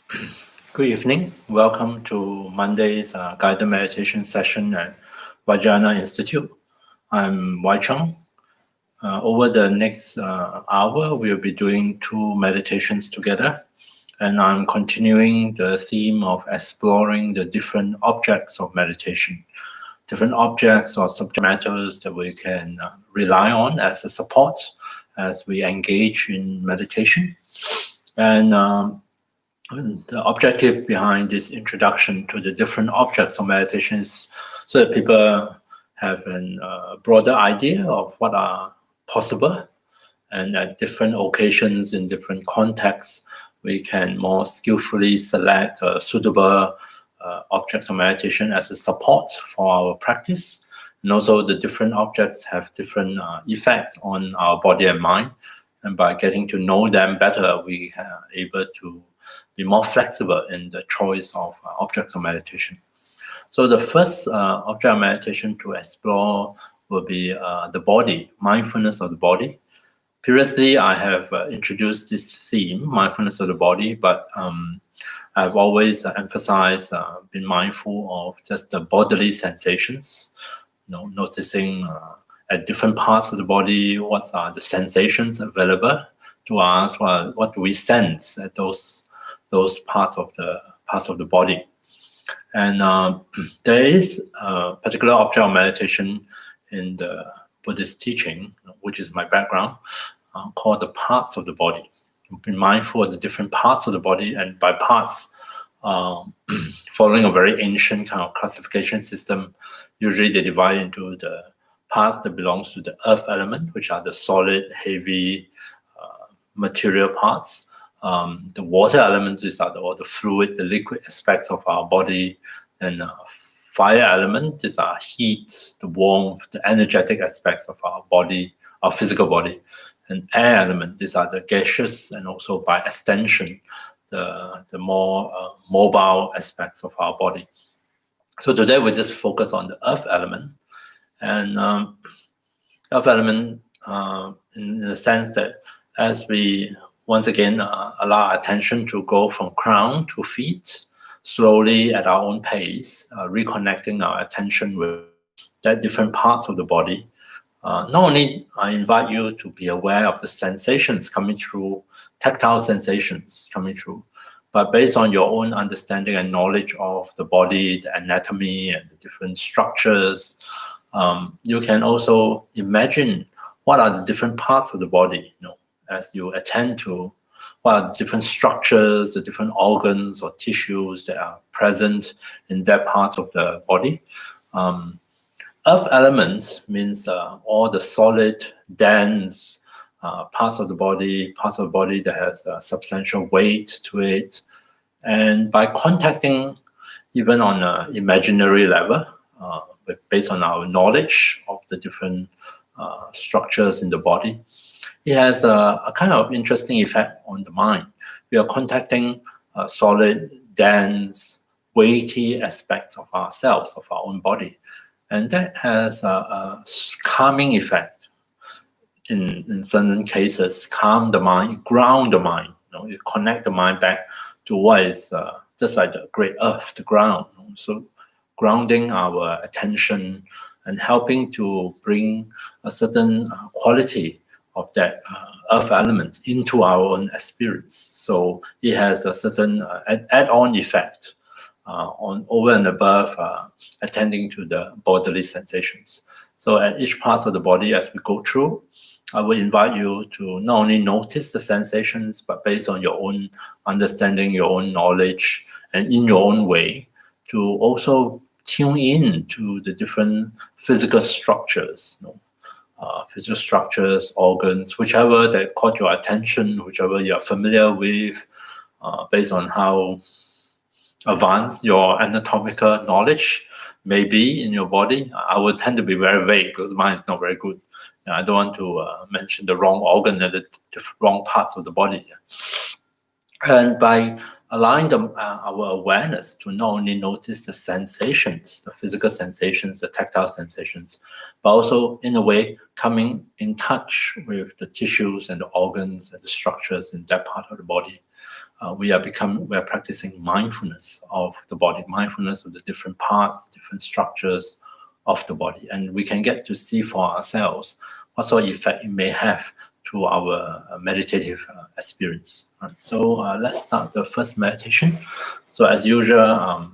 Good evening. Welcome to Monday's guided meditation session at Vajrayana Institute. I'm Wai Cheong. Over the next hour, we'll be doing two meditations together, and I'm continuing the theme of exploring the different objects of meditation, different objects or subject matters that we can rely on as a support as we engage in meditation. And the objective behind this introduction to the different objects of meditation is so that people have a broader idea of what are possible, and at different occasions, in different contexts, we can more skillfully select suitable objects of meditation as a support for our practice. And also the different objects have different effects on our body and mind. And by getting to know them better, we are able to be more flexible in the choice of objects of meditation. So the first object of meditation to explore will be the body, mindfulness of the body. Previously, I have introduced this theme, mindfulness of the body, but I've always emphasized being mindful of just the bodily sensations, noticing at different parts of the body what are the sensations available to us, what do we sense at those parts of the body. And there is a particular object of meditation in the Buddhist teaching, which is my background, called the parts of the body. Be mindful of the different parts of the body, and by parts, following a very ancient kind of classification system, usually they divide into the parts that belongs to the earth element, which are the solid, heavy, material parts. The water elements, these are all the fluid, the liquid aspects of our body. And fire element, these are heat, the warmth, the energetic aspects of our body, our physical body. And air element, these are the gaseous and also by extension, the more mobile aspects of our body. So today we just focus on the earth element. And earth element in the sense that as we once again allow our attention to go from crown to feet, slowly at our own pace, reconnecting our attention with that different parts of the body. Not only I invite you to be aware of the sensations coming through, tactile sensations coming through, but based on your own understanding and knowledge of the body, the anatomy, and the different structures, you can also imagine what are the different parts of the body, as you attend to what are the different structures, the different organs or tissues that are present in that part of the body. Earth elements means all the solid, dense parts of the body that has substantial weight to it. And by contacting, even on an imaginary level, based on our knowledge of the different structures in the body, it has a kind of interesting effect on the mind. We are contacting solid, dense, weighty aspects of ourselves, of our own body. And that has a calming effect in certain cases, calm the mind, ground the mind. You connect the mind back to what is just like the great earth, the ground. So grounding our attention and helping to bring a certain quality of that earth element into our own experience. So it has a certain add-on effect on over and above attending to the bodily sensations. So at each part of the body as we go through, I would invite you to not only notice the sensations, but based on your own understanding, your own knowledge, and in your own way, to also tune in to the different physical structures, physical structures, organs, whichever that caught your attention, whichever you're familiar with, based on how advanced your anatomical knowledge may be in your body. I would tend to be very vague because mine is not very good. I don't want to mention the wrong organ and the wrong parts of the body. And by allowing our awareness to not only notice the sensations, the physical sensations, the tactile sensations, but also in a way coming in touch with the tissues and the organs and the structures in that part of the body, we are practicing mindfulness of the body, mindfulness of the different parts, different structures of the body, and we can get to see for ourselves what sort of effect it may have to our meditative experience. So let's start the first meditation. So as usual,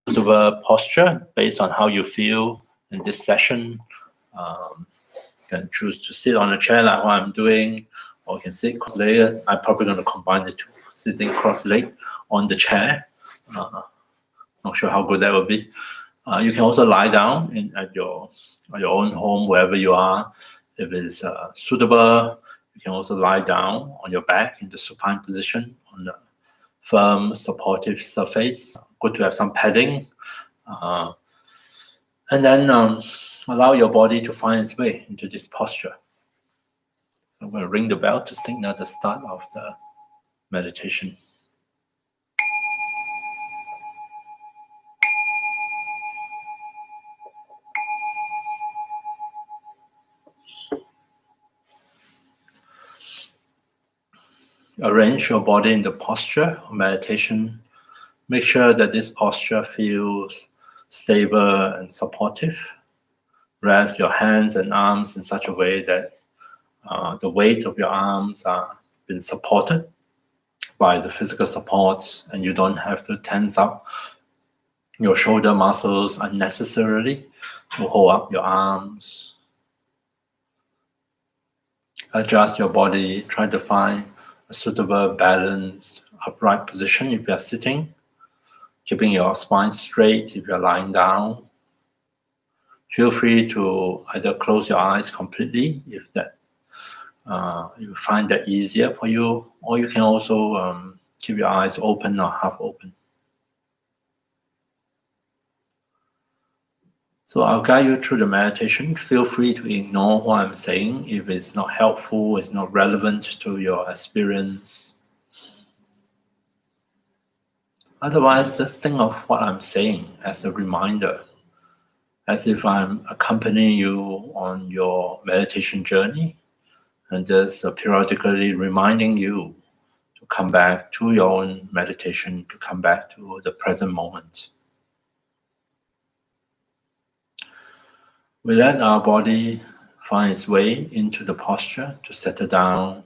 suitable posture based on how you feel in this session. You can choose to sit on a chair like what I'm doing, or you can sit cross-legged. I'm probably going to combine the two, sitting cross-legged on the chair. Not sure how good that will be. You can also lie down at your own home, wherever you are. If it's suitable, you can also lie down on your back in the supine position on a firm, supportive surface. Good to have some padding. And then allow your body to find its way into this posture. I'm going to ring the bell to signal the start of the meditation. Arrange your body in the posture of meditation. Make sure that this posture feels stable and supportive. Rest your hands and arms in such a way that the weight of your arms are being supported by the physical support, and you don't have to tense up your shoulder muscles unnecessarily to hold up your arms. Adjust your body, try to find a suitable balanced upright position if you are sitting, keeping your spine straight if you're lying down. Feel free to either close your eyes completely if that you find that easier for you, or you can also keep your eyes open or half open. So I'll guide you through the meditation. Feel free to ignore what I'm saying if it's not helpful, it's not relevant to your experience. Otherwise, just think of what I'm saying as a reminder, as if I'm accompanying you on your meditation journey and just periodically reminding you to come back to your own meditation, to come back to the present moment. We let our body find its way into the posture to settle down.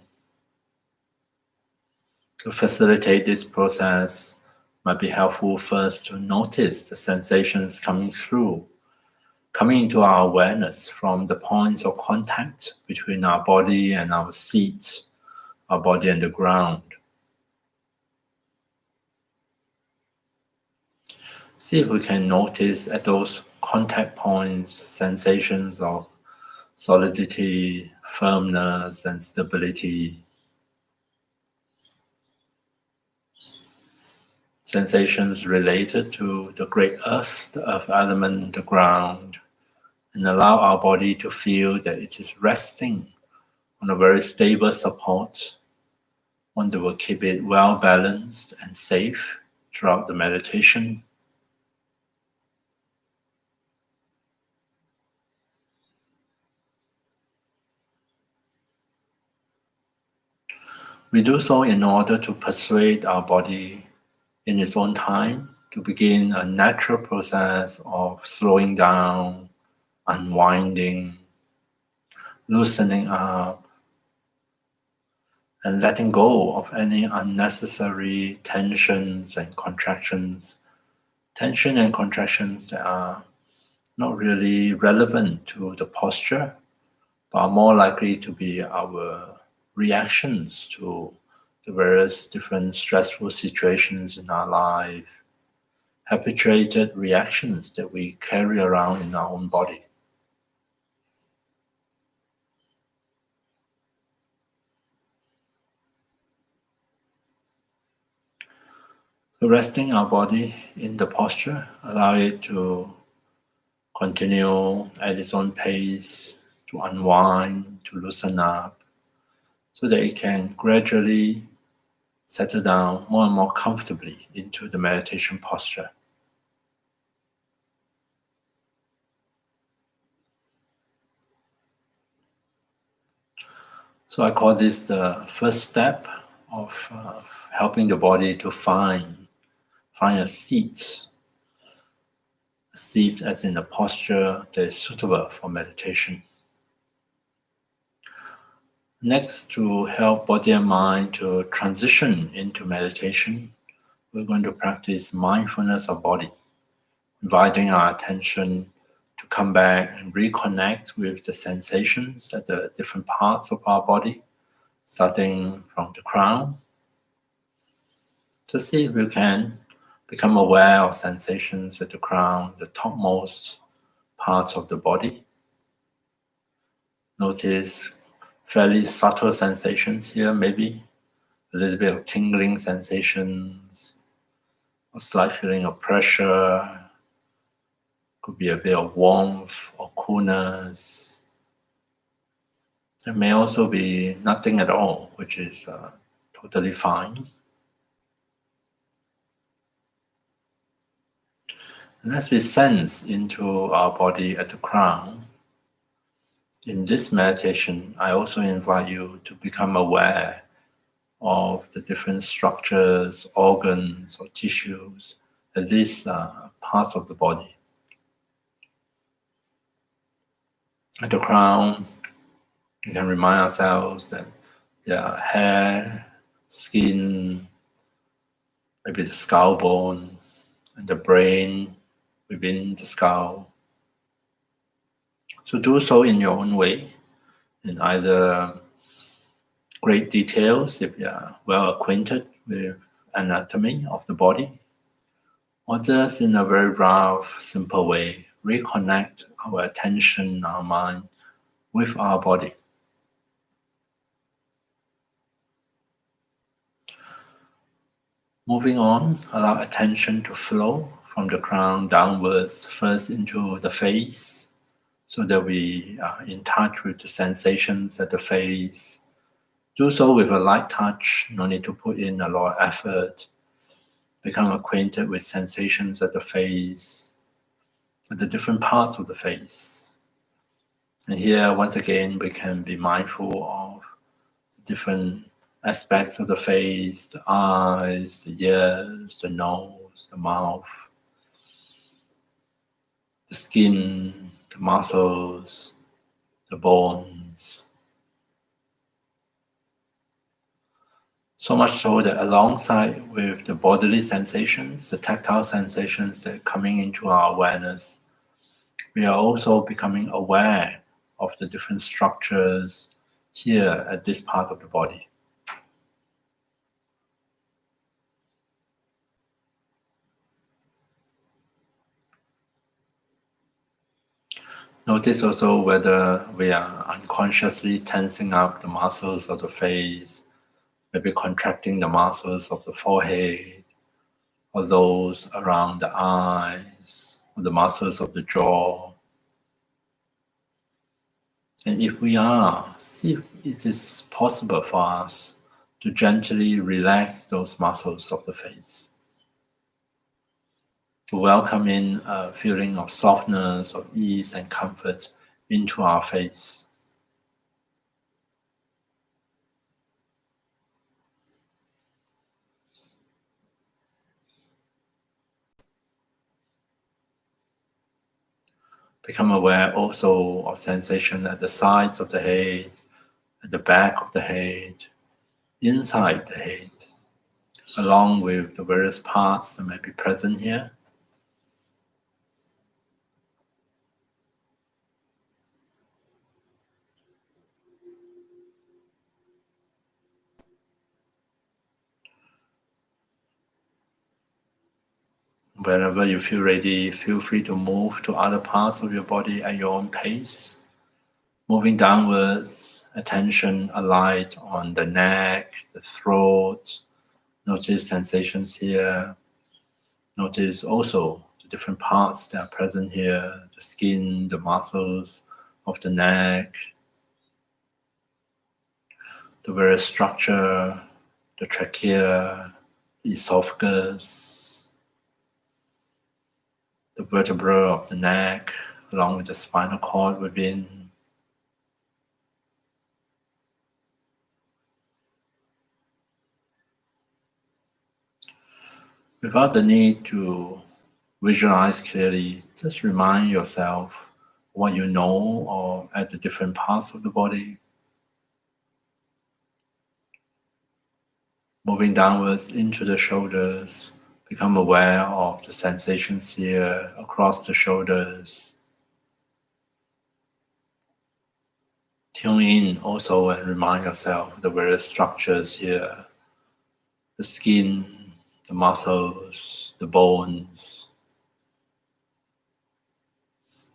To facilitate this process, might be helpful first to notice the sensations coming into our awareness from the points of contact between our body and our seat, our body and the ground. See if we can notice at those contact points sensations of solidity, firmness, and stability. Sensations related to the great earth, the earth element, the ground, and allow our body to feel that it is resting on a very stable support, one that will keep it well balanced and safe throughout the meditation. We do so in order to persuade our body in its own time to begin a natural process of slowing down, unwinding, loosening up, and letting go of any unnecessary tensions and contractions. Tension and contractions that are not really relevant to the posture, but are more likely to be our reactions to the various different stressful situations in our life, habituated reactions that we carry around in our own body. So resting our body in the posture, allow it to continue at its own pace, to unwind, to loosen up, so that it can gradually settle down more and more comfortably into the meditation posture. So I call this the first step of helping the body to find a seat as in a posture that is suitable for meditation. Next, to help body and mind to transition into meditation, we're going to practice mindfulness of body, inviting our attention to come back and reconnect with the sensations at the different parts of our body, starting from the crown, to see if we can become aware of sensations at the crown, the topmost parts of the body. Notice fairly subtle sensations here, maybe a little bit of tingling sensations, a slight feeling of pressure, could be a bit of warmth or coolness. There may also be nothing at all, which is totally fine. And as we sense into our body at the crown, in this meditation, I also invite you to become aware of the different structures, organs, or tissues at these parts of the body. At the crown, we can remind ourselves that there are hair, skin, maybe the skull bone, and the brain within the skull. So do so in your own way, in either great details if you are well acquainted with anatomy of the body, or just in a very rough, simple way, reconnect our attention, our mind with our body. Moving on, allow attention to flow from the crown downwards, first into the face, so that we are in touch with the sensations at the face. Do so with a light touch, no need to put in a lot of effort. Become acquainted with sensations at the face, at the different parts of the face. And here, once again, we can be mindful of the different aspects of the face, the eyes, the ears, the nose, the mouth, the skin, the muscles, the bones. So much so that alongside with the bodily sensations, the tactile sensations that are coming into our awareness, we are also becoming aware of the different structures here at this part of the body. Notice also whether we are unconsciously tensing up the muscles of the face, maybe contracting the muscles of the forehead, or those around the eyes, or the muscles of the jaw. And if we are, see if it is possible for us to gently relax those muscles of the face, to welcome in a feeling of softness, of ease and comfort into our face. Become aware also of sensation at the sides of the head, at the back of the head, inside the head, along with the various parts that may be present here. Wherever you feel ready, feel free to move to other parts of your body at your own pace. Moving downwards, attention alight on the neck, the throat. Notice sensations here. Notice also the different parts that are present here, the skin, the muscles of the neck, the various structure, the trachea, the esophagus, the vertebra of the neck, along with the spinal cord within. Without the need to visualize clearly, just remind yourself what you know or at the different parts of the body. Moving downwards into the shoulders, become aware of the sensations here across the shoulders. Tune in also and remind yourself the various structures here, the skin, the muscles, the bones,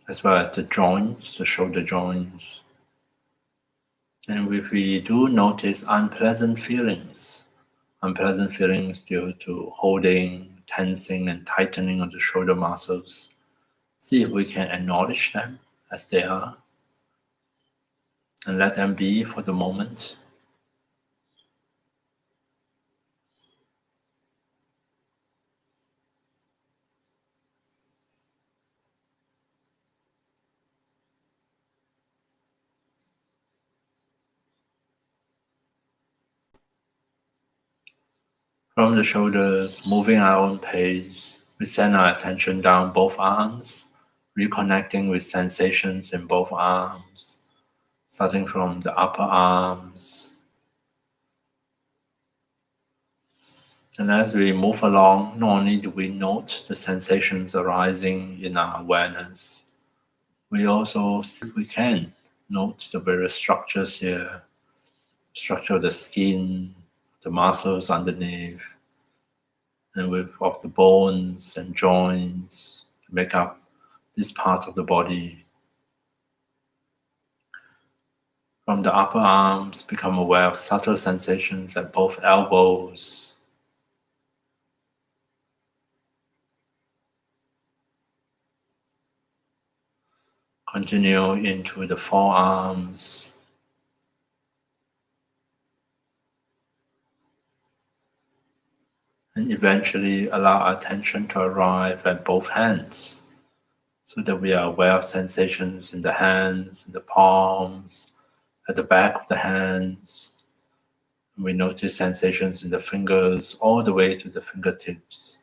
as well as the joints, the shoulder joints. And if we do notice unpleasant feelings due to holding, tensing, and tightening of the shoulder muscles, see if we can acknowledge them as they are and let them be for the moment. From the shoulders, moving our own pace, we send our attention down both arms, reconnecting with sensations in both arms, starting from the upper arms. And as we move along, not only do we note the sensations arising in our awareness, we also see if we can note the various structures here, structure of the skin, the muscles underneath, and with of the bones and joints to make up this part of the body. From the upper arms, become aware of subtle sensations at both elbows. Continue into the forearms. And eventually allow our attention to arrive at both hands so that we are aware of sensations in the hands, in the palms, at the back of the hands. And we notice sensations in the fingers all the way to the fingertips.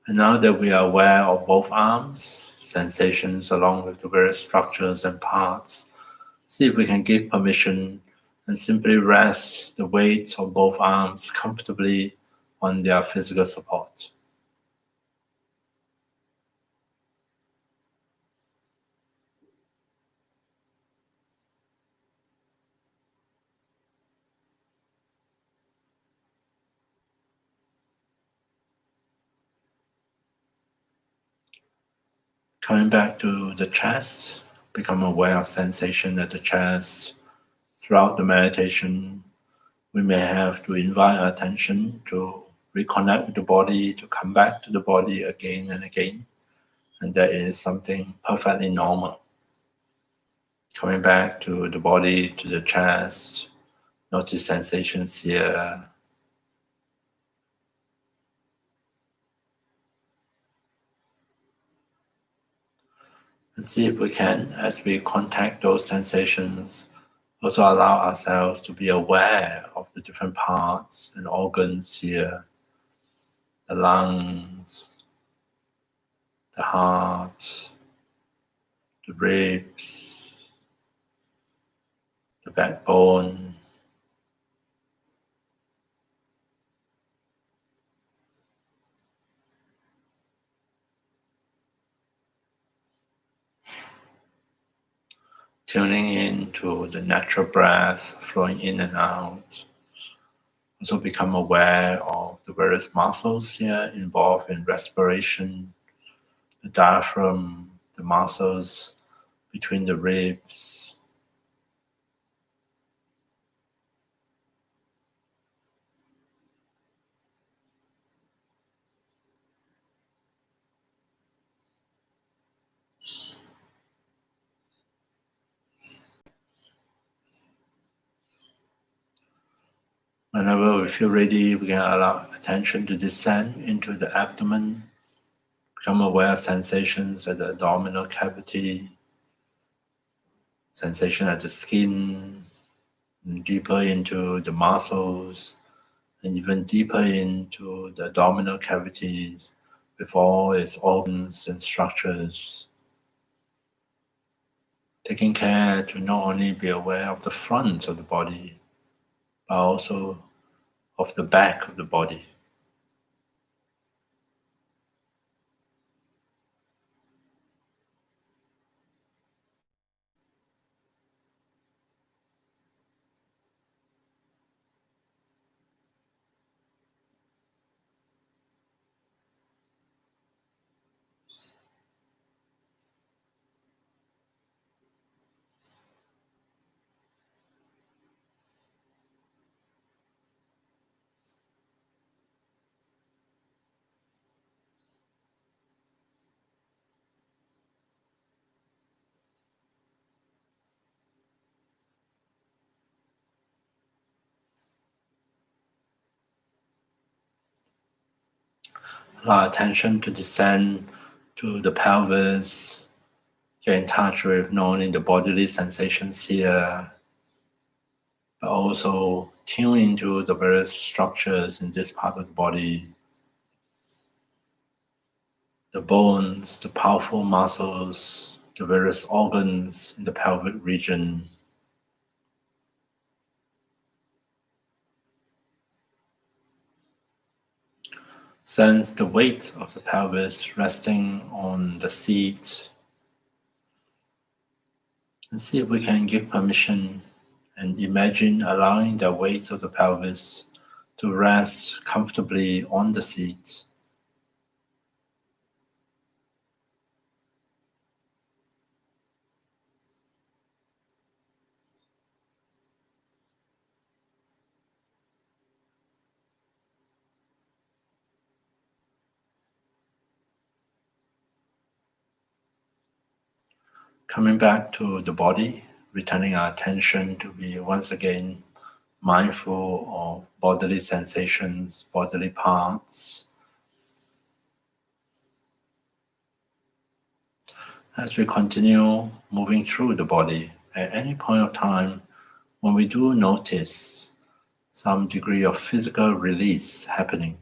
And now that we are aware of both arms, sensations along with the various structures and parts, see if we can give permission and simply rest the weight of both arms comfortably on their physical support. Coming back to the chest, become aware of sensation at the chest. Throughout the meditation, we may have to invite our attention to reconnect with the body, to come back to the body again and again. And that is something perfectly normal. Coming back to the body, to the chest, notice sensations here. And see if we can, as we contact those sensations, also allow ourselves to be aware of the different parts and organs here, the lungs, the heart, the ribs, the backbone, tuning in to the natural breath flowing in and out. Also become aware of the various muscles here involved in respiration, the diaphragm, the muscles between the ribs. Whenever we feel ready, we can allow attention to descend into the abdomen, Become aware of sensations at the abdominal cavity, sensation at the skin, and deeper into the muscles, and even deeper into the abdominal cavities with all its organs and structures. Taking care to not only be aware of the front of the body, but also of the back of the body. Allow attention to descend to the pelvis, get in touch with not only the bodily sensations here, but also tune into the various structures in this part of the body, the bones, the powerful muscles, the various organs in the pelvic region. Sense the weight of the pelvis resting on the seat, and see if we can give permission and imagine allowing the weight of the pelvis to rest comfortably on the seat. Coming back to the body, returning our attention to be once again mindful of bodily sensations, bodily parts. As we continue moving through the body, at any point of time, when we do notice some degree of physical release happening,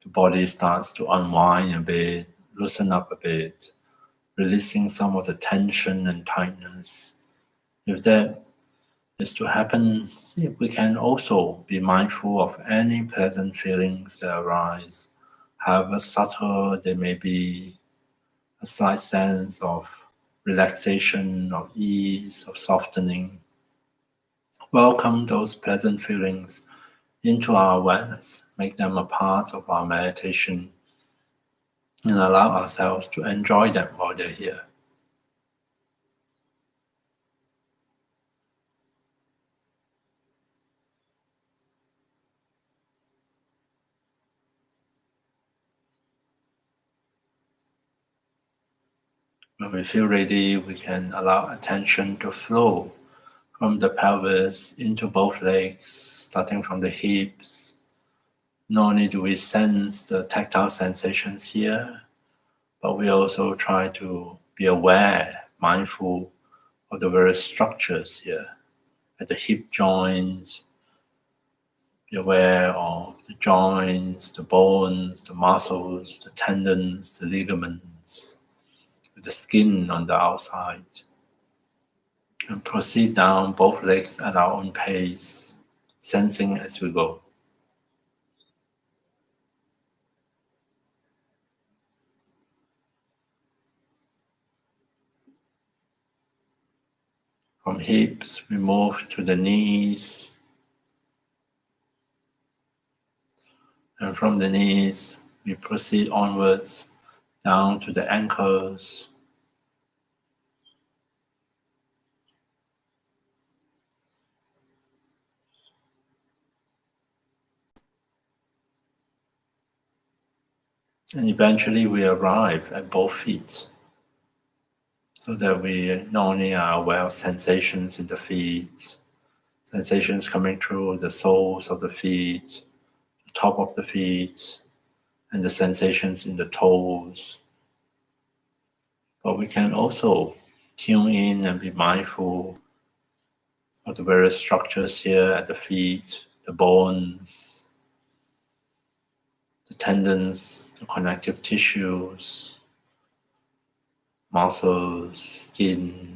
the body starts to unwind a bit, loosen up a bit, releasing some of the tension and tightness. If that is to happen, see if we can also be mindful of any pleasant feelings that arise, however subtle they may be, a slight sense of relaxation, of ease, of softening. Welcome those pleasant feelings into our awareness, make them a part of our meditation, and allow ourselves to enjoy them while they're here. When we feel ready, we can allow attention to flow from the pelvis into both legs, starting from the hips. Not only do we sense the tactile sensations here, but we also try to be aware, mindful of the various structures here. At the hip joints, be aware of the joints, the bones, the muscles, the tendons, the ligaments, the skin on the outside. And proceed down both legs at our own pace, sensing as we go. From hips, we move to the knees. And from the knees, we proceed onwards down to the ankles. And eventually we arrive at both feet, so that we not only are aware of sensations in the feet, sensations coming through the soles of the feet, the top of the feet, and the sensations in the toes, But we can also tune in and be mindful of the various structures here at the feet, the bones, the tendons, the connective tissues, muscles, skin.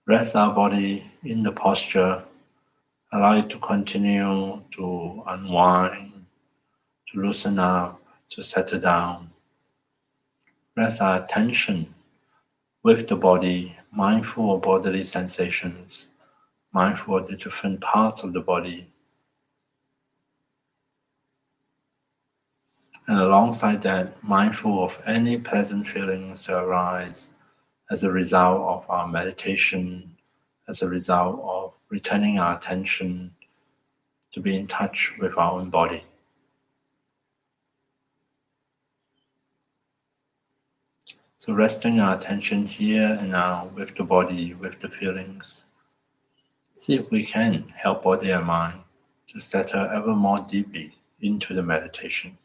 Rest our body in the posture, allow it to continue to unwind, to loosen up, to settle down. Rest our attention with the body, mindful of bodily sensations, mindful of the different parts of the body. And alongside that, mindful of any pleasant feelings that arise as a result of our meditation, as a result of returning our attention to be in touch with our own body. So resting our attention here and now with the body, with the feelings. See if we can help body and mind to settle ever more deeply into the meditation.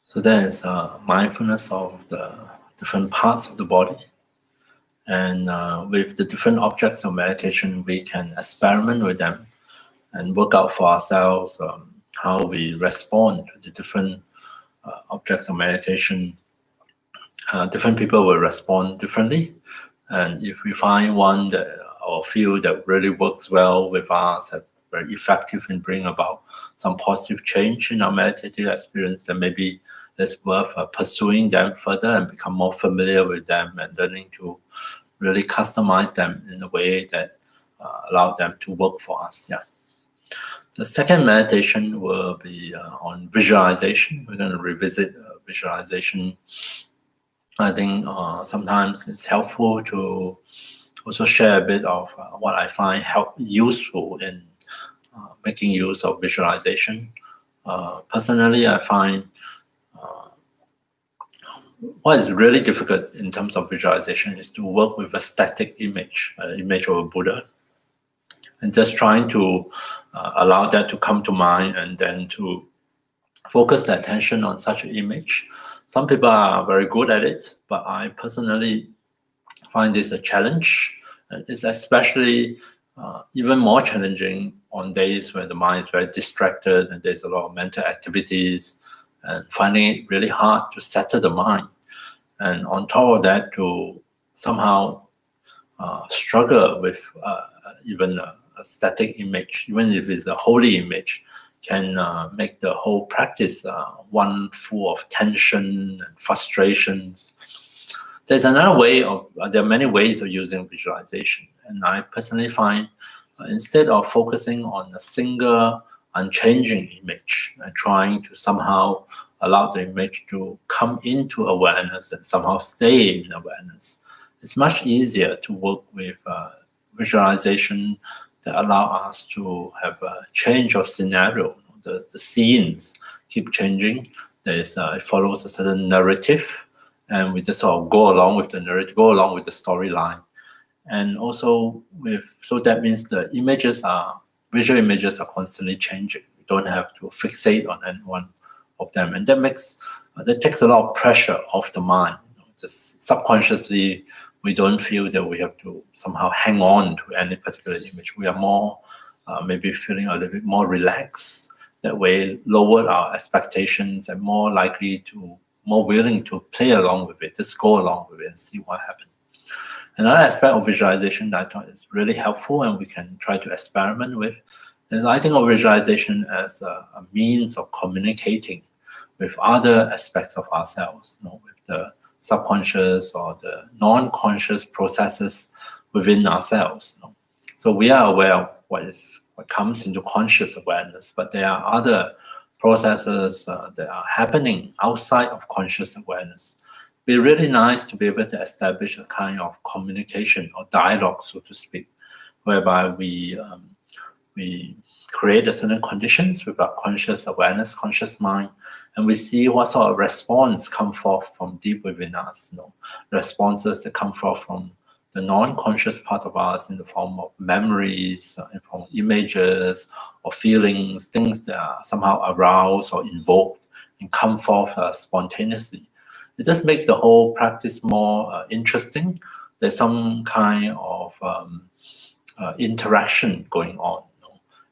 So that is mindfulness of the different parts of the body. And with the different objects of meditation, we can experiment with them and work out for ourselves how we respond to the different objects of meditation. Different people will respond differently. And if we find one that or feel that really works well with us, very effective in bringing about some positive change in our meditative experience, then maybe it's worth pursuing them further and become more familiar with them and learning to really customize them in a way that allow them to work for us. Yeah. The second meditation will be on visualization. We're going to revisit visualization. I think sometimes it's helpful to also share a bit of what I find useful in making use of visualization. Personally, I find what is really difficult in terms of visualization is to work with a static image of a Buddha, and just trying to allow that to come to mind and then to focus the attention on such an image. Some people are very good at it, but I personally find this a challenge. And it's especially even more challenging on days when the mind is very distracted and there's a lot of mental activities, and finding it really hard to settle the mind. And on top of that, to somehow struggle with even a static image, even if it's a holy image, can make the whole practice one full of tension and frustrations. There's another way there are many ways of using visualization. And I personally find instead of focusing on a single unchanging image and trying to somehow allow the image to come into awareness and somehow stay in awareness, it's much easier to work with visualization that allow us to have a change of scenario. The scenes keep changing. It follows a certain narrative, and we just sort of go along with the narrative, go along with the storyline. And also so that means the visual images are constantly changing. We don't have to fixate on any one of them. And that takes a lot of pressure off the mind. Just subconsciously, we don't feel that we have to somehow hang on to any particular image. We are more maybe feeling a little bit more relaxed. That way, lower our expectations and more willing to play along with it, just go along with it and see what happens. Another aspect of visualization that I thought is really helpful and we can try to experiment with is I think of visualization as a means of communicating with other aspects of ourselves, with the subconscious or the non-conscious processes within ourselves. So we are aware of what comes into conscious awareness, but there are other processes that are happening outside of conscious awareness. It'd be really nice to be able to establish a kind of communication or dialogue, so to speak, whereby we create a certain conditions with our conscious awareness, conscious mind, and we see what sort of response come forth from deep within us. Responses that come forth from the non-conscious part of us in the form of memories, in the form of images or feelings, things that are somehow aroused or invoked and come forth spontaneously. It just makes the whole practice more interesting. There's some kind of interaction going on.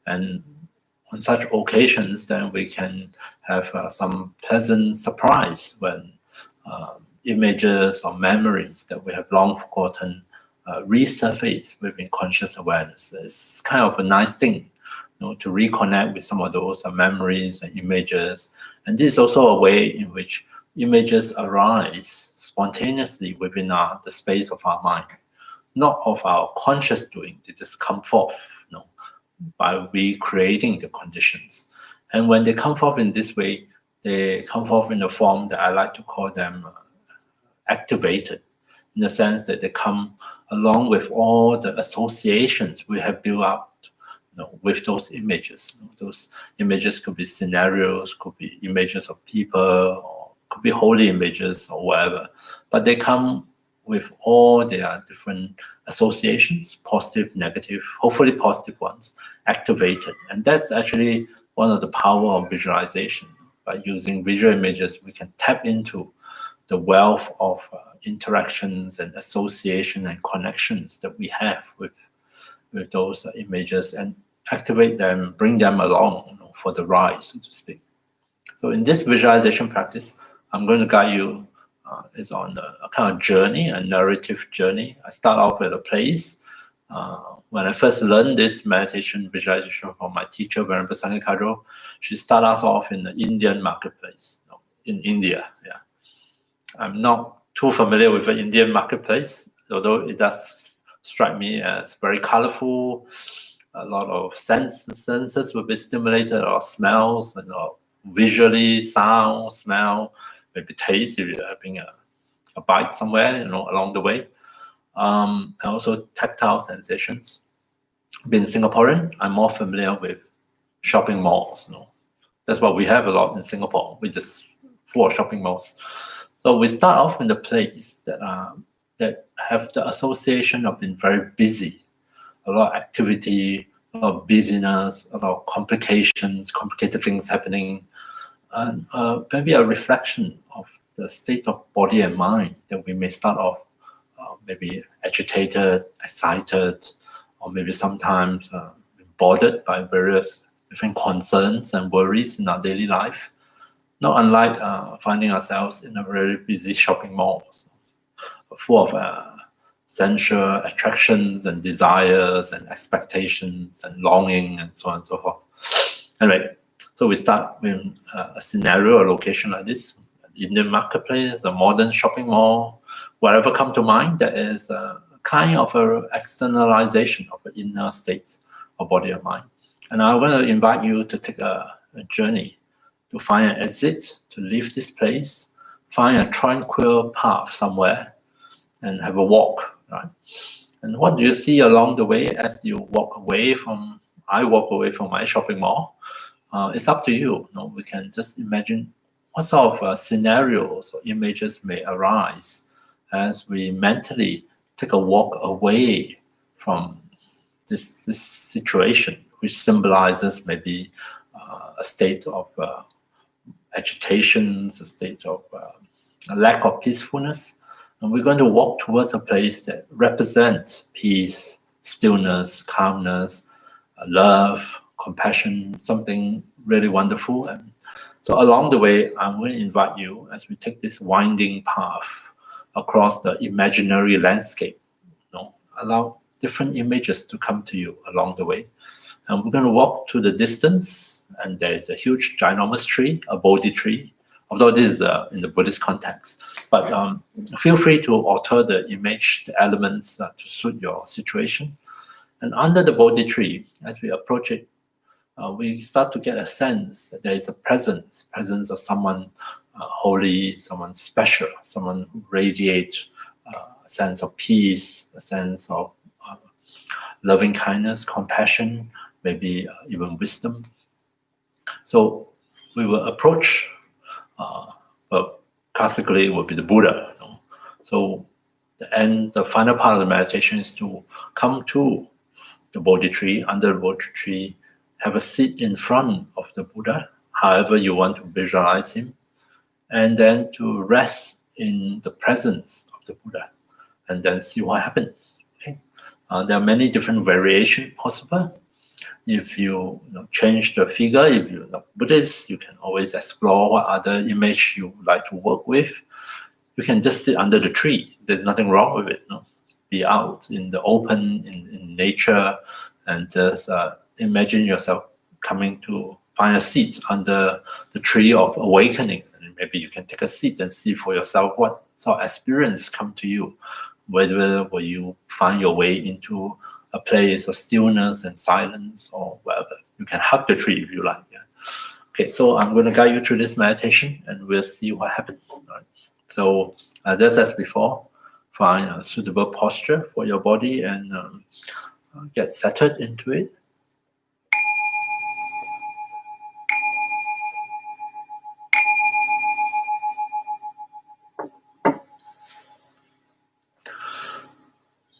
And on such occasions, then we can have some pleasant surprise when images or memories that we have long forgotten resurface within conscious awareness. It's kind of a nice thing, to reconnect with some of those memories and images. And this is also a way in which images arise spontaneously within the space of our mind, not of our conscious doing. They just come forth, by recreating the conditions. And when they come forth in this way, they come forth in a form that I like to call them activated, in the sense that they come along with all the associations we have built up with those images. Those images could be scenarios, could be images of people, or could be holy images or whatever. But they come with all their different associations, positive, negative, hopefully positive ones, activated. And that's actually one of the power of visualization. By using visual images, we can tap into the wealth of interactions and association and connections that we have with those images and activate them, bring them along for the ride, so to speak. So in this visualization practice, I'm going to guide you is on a kind of journey, a narrative journey. I start off with a place. When I first learned this meditation visualization from my teacher, Venerable Sangye Kadro, she started us off in the Indian marketplace. in India. Yeah, I'm not too familiar with the Indian marketplace, although it does strike me as very colorful. A lot of senses will be stimulated, or smells, and visually, sound, smell, maybe taste if you're having a bite somewhere, along the way. And also tactile sensations. Being Singaporean, I'm more familiar with shopping malls. That's what we have a lot in Singapore. We just full of shopping malls. So we start off in the place that have the association of being very busy, a lot of activity, a lot of busyness, a lot of complications, complicated things happening, and maybe a reflection of the state of body and mind that we may start off maybe agitated, excited, or maybe sometimes bothered by various different concerns and worries in our daily life. Not unlike finding ourselves in a very busy shopping mall, full of sensual attractions and desires and expectations and longing and so on and so forth. Anyway, so we start with a scenario or location like this: Indian marketplace, a modern shopping mall, whatever come to mind. That is a kind of a externalization of the inner states of body and mind. And I want to invite you to take a journey to find an exit, to leave this place, find a tranquil path somewhere, and have a walk, right? And what do you see along the way as you walk away from? I walk away from my shopping mall. It's up to you. We can just imagine what sort of scenarios or images may arise as we mentally take a walk away from this situation, which symbolizes maybe a state of agitations, a state of a lack of peacefulness. And we're going to walk towards a place that represents peace, stillness, calmness, love, compassion, something really wonderful. And so along the way, I'm going to invite you as we take this winding path across the imaginary landscape. Allow different images to come to you along the way. And we're going to walk to the distance, and there is a huge, ginormous tree, a Bodhi tree, although this is in the Buddhist context. But feel free to alter the image, the elements to suit your situation. And under the Bodhi tree, as we approach it, we start to get a sense that there is a presence of someone holy, someone special, someone who radiates a sense of peace, a sense of loving kindness, compassion, maybe even wisdom. So we will approach, well, classically it would be the Buddha. So the final part of the meditation is to come to the Bodhi tree, under the Bodhi tree, have a seat in front of the Buddha, however you want to visualize him, and then to rest in the presence of the Buddha, and then see what happens. Okay? There are many different variations possible. If you, change the figure, if you're not Buddhist, you can always explore what other image you like to work with. You can just sit under the tree. There's nothing wrong with it. Be out in the open, in nature, and just imagine yourself coming to find a seat under the tree of awakening. And maybe you can take a seat and see for yourself what sort of experience come to you. Whether will you find your way into a place of stillness and silence or whatever. You can hug the tree if you like. Yeah. Okay, so I'm going to guide you through this meditation and we'll see what happens. Right. So just as before, find a suitable posture for your body and get settled into it.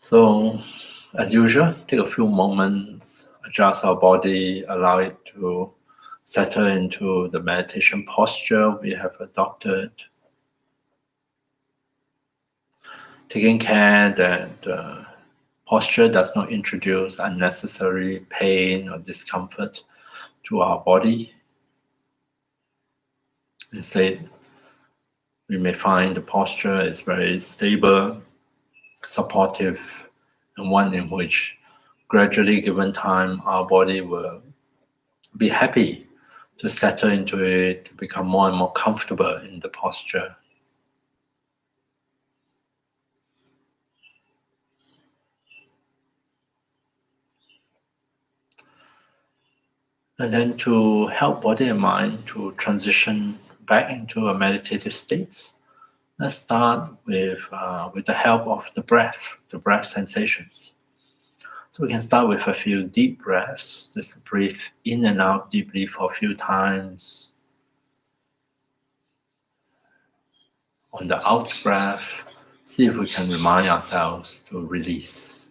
So, as usual, take a few moments, adjust our body, allow it to settle into the meditation posture we have adopted. Taking care that posture does not introduce unnecessary pain or discomfort to our body. Instead, we may find the posture is very stable, supportive, and one in which gradually given time our body will be happy to settle into it, to become more and more comfortable in the posture. And then to help body and mind to transition back into a meditative state, let's start with the help of the breath sensations. So we can start with a few deep breaths. Just breathe in and out deeply for a few times. On the out breath, see if we can remind ourselves to release.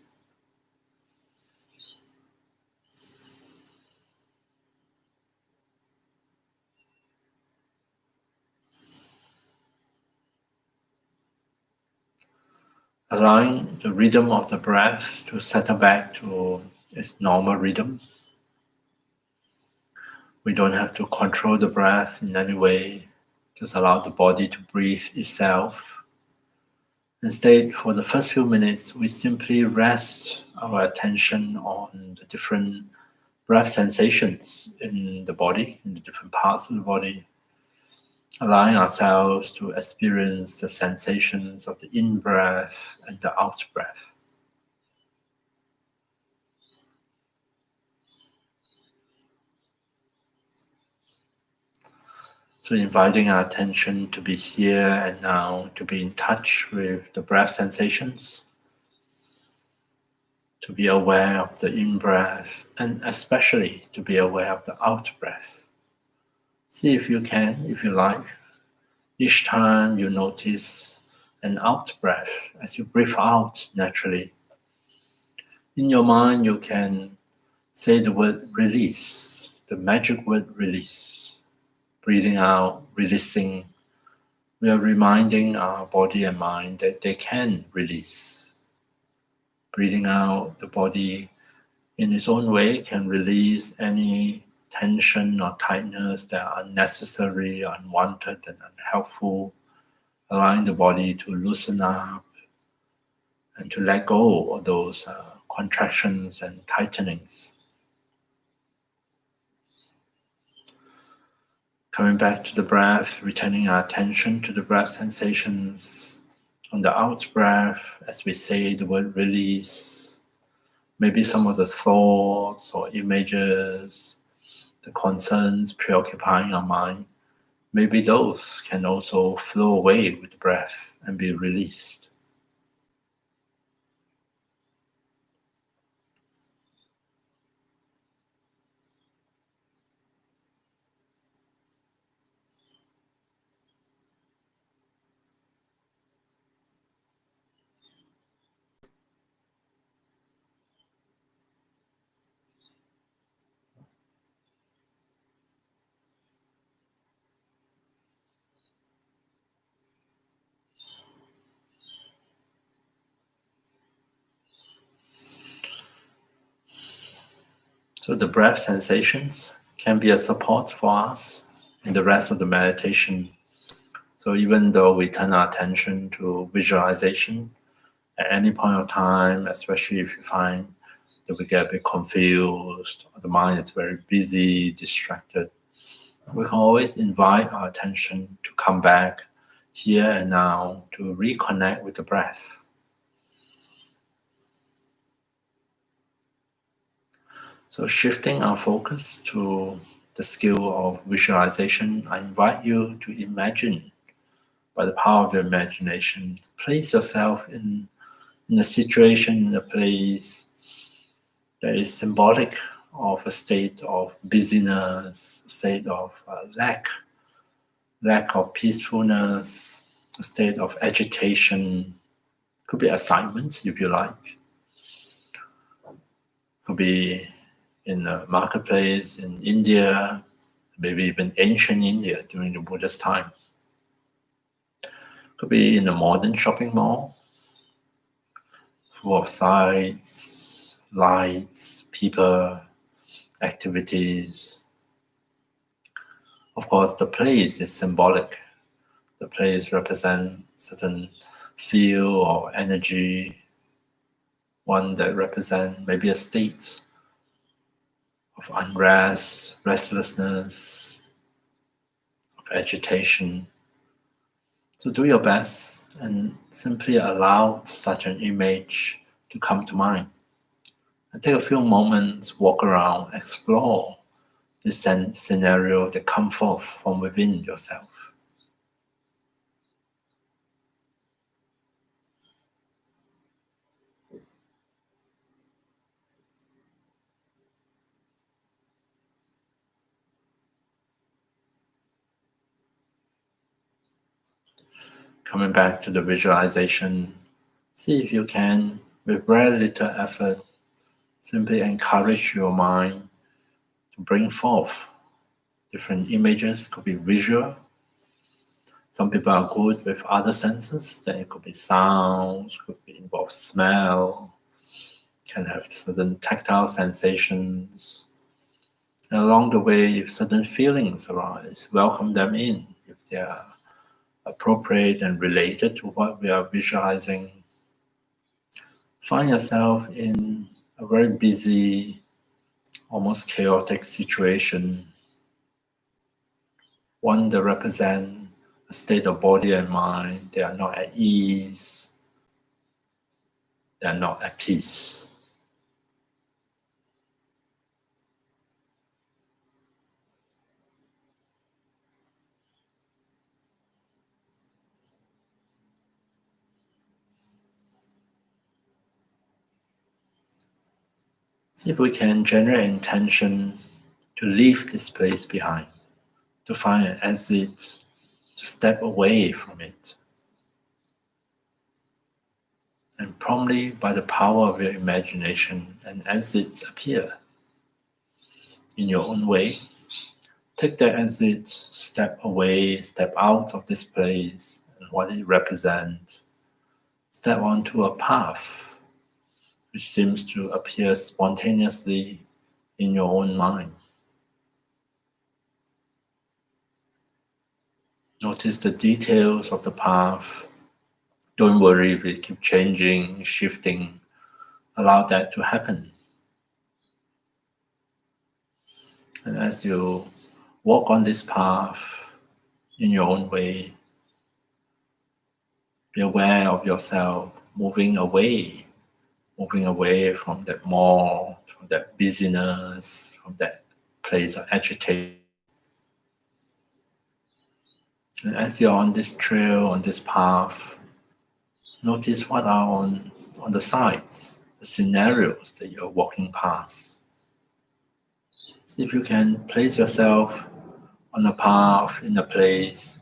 Allowing the rhythm of the breath to settle back to its normal rhythm. We don't have to control the breath in any way. Just allow the body to breathe itself. Instead, for the first few minutes, we simply rest our attention on the different breath sensations in the body, in the different parts of the body, allowing ourselves to experience the sensations of the in-breath and the out-breath. So inviting our attention to be here and now, to be in touch with the breath sensations, to be aware of the in-breath, and especially to be aware of the out-breath. See if you can, if you like, each time you notice an out-breath, as you breathe out naturally, in your mind you can say the word release, the magic word release. Breathing out, releasing, we are reminding our body and mind that they can release. Breathing out, the body in its own way can release any tension or tightness that are unnecessary, unwanted, and unhelpful, allowing the body to loosen up and to let go of those contractions and tightenings. Coming back to the breath, returning our attention to the breath sensations. On the out breath, as we say the word release, maybe some of the thoughts or images, the concerns preoccupying our mind, maybe those can also flow away with the breath and be released. So the breath sensations can be a support for us in the rest of the meditation. So even though we turn our attention to visualization at any point of time, especially if you find that we get a bit confused or the mind is very busy, distracted, we can always invite our attention to come back here and now to reconnect with the breath. So shifting our focus to the skill of visualization, I invite you to imagine, by the power of your imagination, place yourself in a situation, in a place that is symbolic of a state of busyness, a state of lack of peacefulness, a state of agitation. Could be assignments if you like. Could be in a marketplace in India, maybe even ancient India during the Buddha's time. Could be in a modern shopping mall, full of sights, lights, people, activities. Of course, the place is symbolic. The place represents certain feel or energy, one that represents maybe a state of unrest, restlessness, agitation. So do your best and simply allow such an image to come to mind. And take a few moments, walk around, explore this scenario that comes forth from within yourself. Coming back to the visualization, see if you can, with very little effort, simply encourage your mind to bring forth different images. Could be visual. Some people are good with other senses. Then it could be sounds, could be involve smell, can have certain tactile sensations. And along the way, if certain feelings arise, welcome them in if they are appropriate and related to what we are visualizing. Find yourself in a very busy, almost chaotic situation, one that represents a state of body and mind. They are not at ease, they are not at peace. See if we can generate intention to leave this place behind, to find an exit, to step away from it. And promptly, by the power of your imagination, an exit appear in your own way. Take that exit, step away, step out of this place and what it represents. Step onto a path which seems to appear spontaneously in your own mind. Notice the details of the path. Don't worry if it keeps changing, shifting. Allow that to happen. And as you walk on this path in your own way, be aware of yourself moving away from that mall, from that busyness, from that place of agitation. And as you're on this trail, on this path, notice what are on the sides, the scenarios that you're walking past. See if you can place yourself on a path, in a place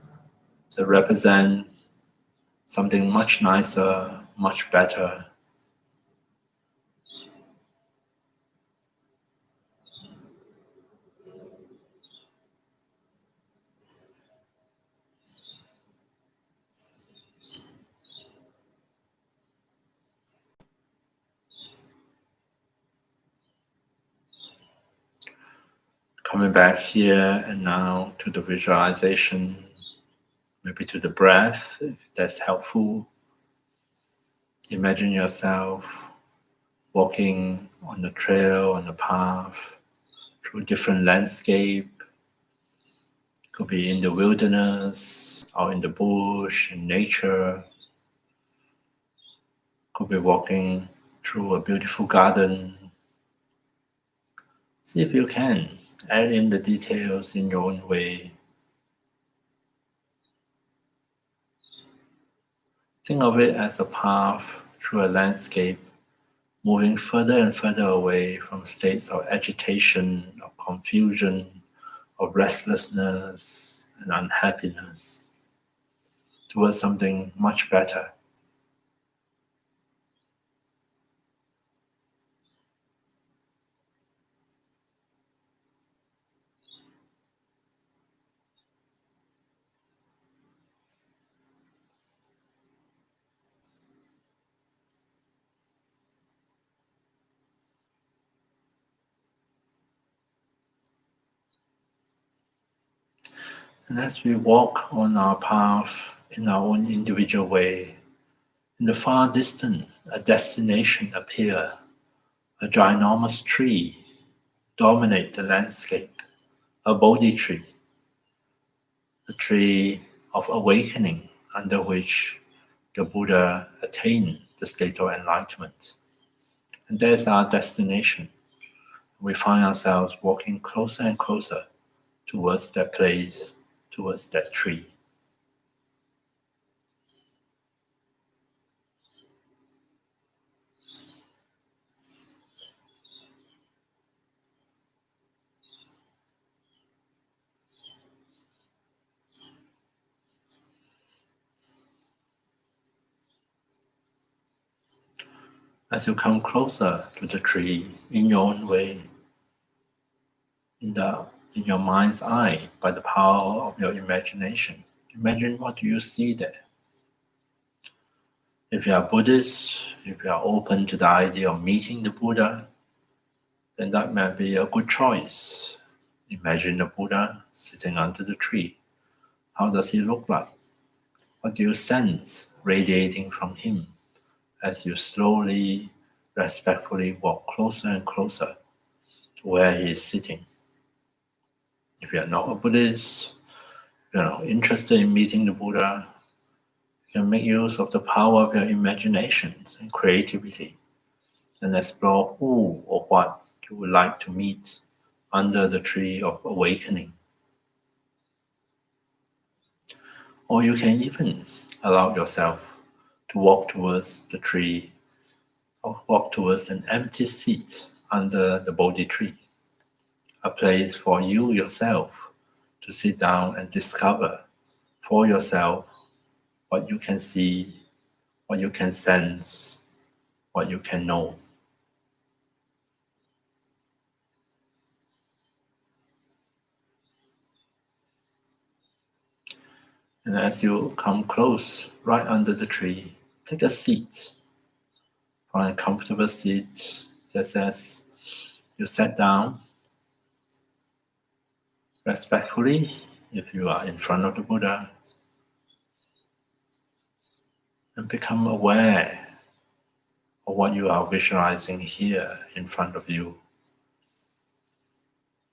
that represent something much nicer, much better. Coming back here and now to the visualization, maybe to the breath, if that's helpful. Imagine yourself walking on the trail, on the path, through different landscape. Could be in the wilderness, or in the bush, in nature. Could be walking through a beautiful garden. See if you can add in the details in your own way. Think of it as a path through a landscape, moving further and further away from states of agitation, of confusion, of restlessness and unhappiness, towards something much better. And as we walk on our path in our own individual way, in the far distance, a destination appears. A ginormous tree dominates the landscape, a Bodhi tree. the tree of awakening under which the Buddha attained the state of enlightenment. And there's our destination. We find ourselves walking closer and closer towards that place, towards that tree. As you come closer to the tree in your own way, in your mind's eye, by the power of your imagination, imagine what you see there. If you are Buddhist, if you are open to the idea of meeting the Buddha, then that might be a good choice. Imagine the Buddha sitting under the tree. How does he look like? What do you sense radiating from him as you slowly, respectfully walk closer and closer to where he is sitting? If you are not a Buddhist, you're not interested in meeting the Buddha, you can make use of the power of your imaginations and creativity and explore who or what you would like to meet under the tree of awakening. Or you can even allow yourself to walk towards the tree or walk towards an empty seat under the Bodhi tree, a place for you yourself to sit down and discover for yourself what you can see, what you can sense, what you can know. And as you come close, right under the tree, take a seat. Find a comfortable seat, just as you sat down respectfully if you are in front of the Buddha, and become aware of what you are visualizing here in front of you.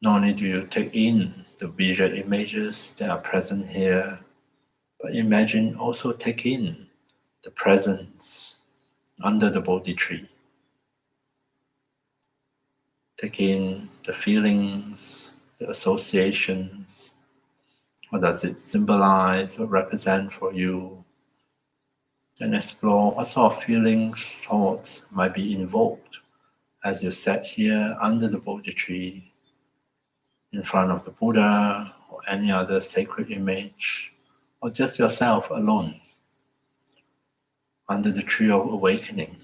Not only do you take in the visual images that are present here, but imagine also take in the presence under the Bodhi tree. Take in the feelings, the associations. What does it symbolize or represent for you? And explore what sort of feelings, thoughts might be invoked as you sat here under the Bodhi tree in front of the Buddha or any other sacred image, or just yourself alone under the tree of awakening.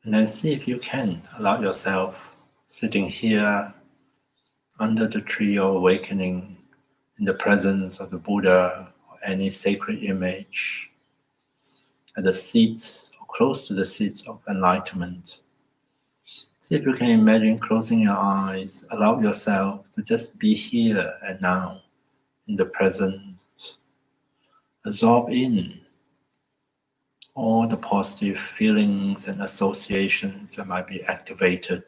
And then see if you can allow yourself sitting here under the tree of awakening in the presence of the Buddha or any sacred image, at the seat or close to the seat of enlightenment. See if you can imagine closing your eyes, allow yourself to just be here and now in the present. Absorb in all the positive feelings and associations that might be activated.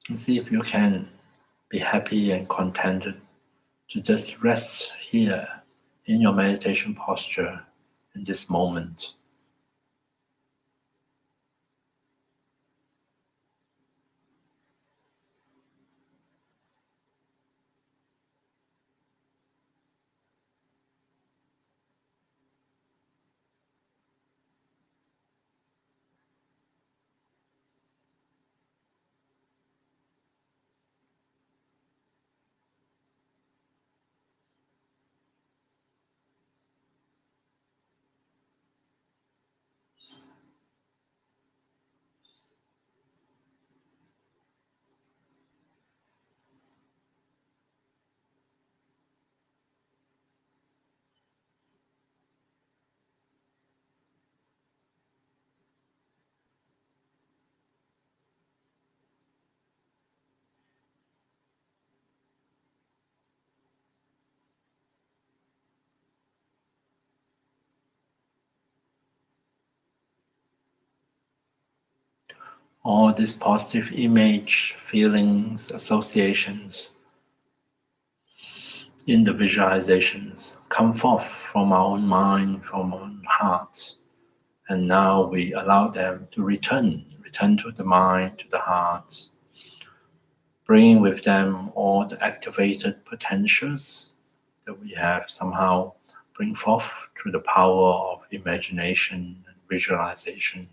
And see if you can be happy and contented to just rest here in your meditation posture in this moment. all these positive image, feelings, associations in the visualizations come forth from our own mind, from our own hearts. And now we allow them to return to the mind, to the heart, bringing with them all the activated potentials that we have somehow bring forth through the power of imagination and visualization.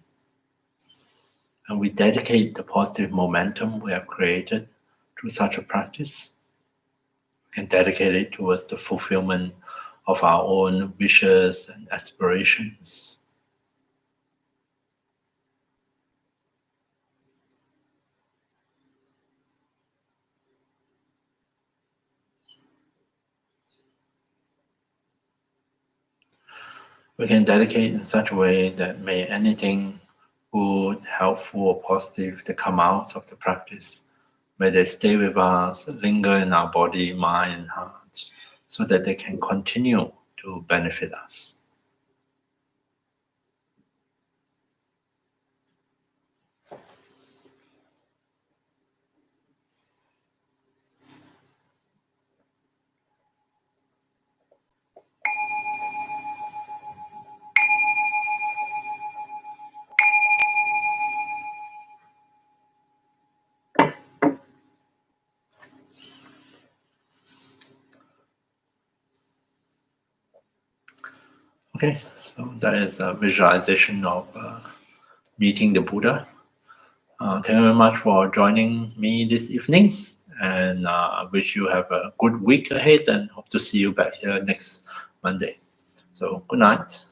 And we dedicate the positive momentum we have created through such a practice and dedicate it towards the fulfillment of our own wishes and aspirations. We can dedicate in such a way that may anything good, helpful, or positive that come out of the practice, may they stay with us, linger in our body, mind, and heart, so that they can continue to benefit us. Okay, so that is a visualization of meeting the Buddha. Thank you very much for joining me this evening, and I wish you have a good week ahead and hope to see you back here next Monday. So good night.